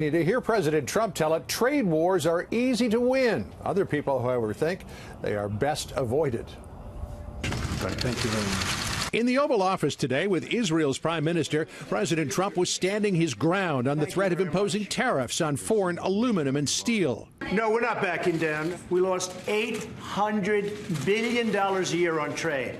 To hear President Trump tell it, trade wars are easy to win. Other people, however, think they are best avoided. Thank you very much. In the Oval Office today with Israel's Prime Minister, President Trump was standing his ground on the threat of imposing tariffs on foreign aluminum and steel. No, we're not backing down. We lost $800 billion a year on trade.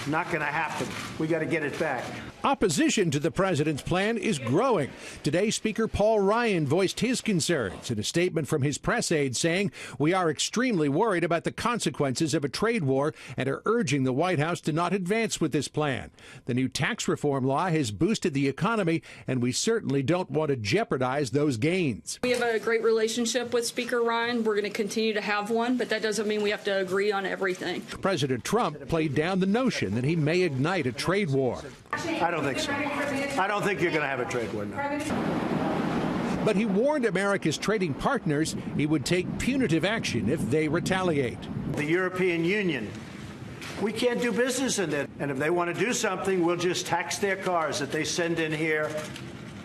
Not going to happen. We got to get it back. Opposition to the president's plan is growing. Today, Speaker Paul Ryan voiced his concerns in a statement from his press aide saying, "We are extremely worried about the consequences of a trade war and are urging the White House to not advance with this plan. The new tax reform law has boosted the economy, and we certainly don't want to jeopardize those gains." We have a great relationship with Speaker Ryan. We're going to continue to have one, but that doesn't mean we have to agree on everything. President Trump played down the notion that he may ignite a trade war. I don't think so. I don't think you're going to have a trade war now. But he warned America's trading partners he would take punitive action if they retaliate. The European Union, we can't do business in it. And if they want to do something, we'll just tax their cars that they send in here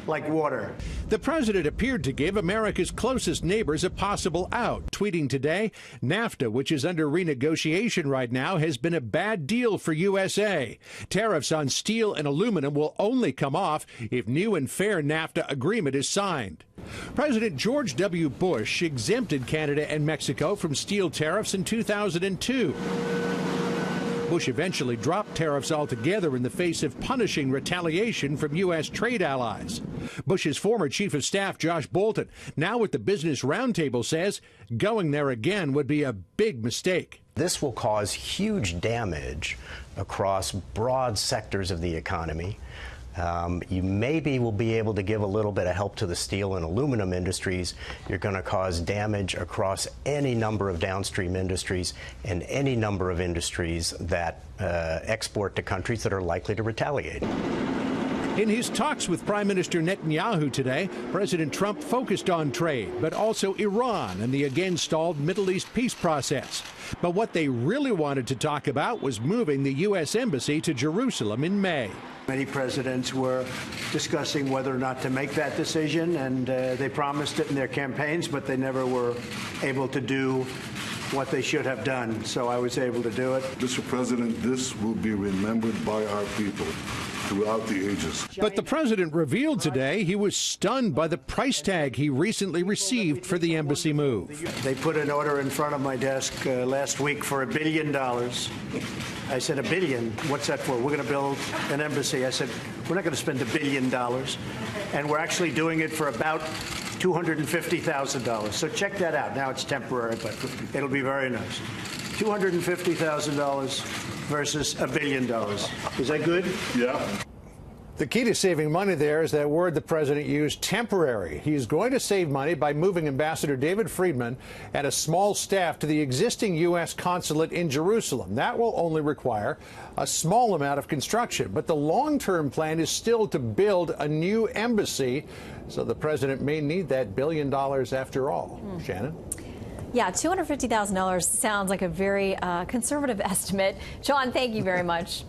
like water. The president appeared to give America's closest neighbors a possible out, tweeting today, "NAFTA, which is under renegotiation right now, has been a bad deal for USA. Tariffs on steel and aluminum will only come off if new and fair NAFTA agreement is signed." President George W. Bush exempted Canada and Mexico from steel tariffs in 2002. Bush eventually dropped tariffs altogether in the face of punishing retaliation from U.S. trade allies. Bush's former chief of staff, Josh Bolten, now at the Business Roundtable, says going there again would be a big mistake. This will cause huge damage across broad sectors of the economy. You maybe will be able to give a little bit of help to the steel and aluminum industries. You're going to cause damage across any number of downstream industries and any number of industries that export to countries that are likely to retaliate. In his talks with Prime Minister Netanyahu today, President Trump focused on trade, but also Iran and the again stalled Middle East peace process. But what they really wanted to talk about was moving the U.S. Embassy to Jerusalem in May. Many presidents were discussing whether or not to make that decision, and they promised it in their campaigns, but they never were able to do what they should have done. So I was able to do it. Mr. President, this will be remembered by our people throughout the ages. But the president revealed today he was stunned by the price tag he recently received for the embassy move. They put an order in front of my desk last week for $1 billion. I said, $1 billion? What's that for? We're going to build an embassy. I said, we're not going to spend $1 billion. And we're actually doing it for about $250,000. So check that out. Now it's temporary, but it'll be very nice. $250,000 versus $1 billion. Is that good? Yeah. The key to saving money there is that word the president used, temporary. He's going to save money by moving Ambassador David Friedman and a small staff to the existing U.S. consulate in Jerusalem. That will only require a small amount of construction. But the long-term plan is still to build a new embassy, so the president may need that $1 billion after all. Shannon? Yeah, $250,000 sounds like a very conservative estimate. John, thank you very much.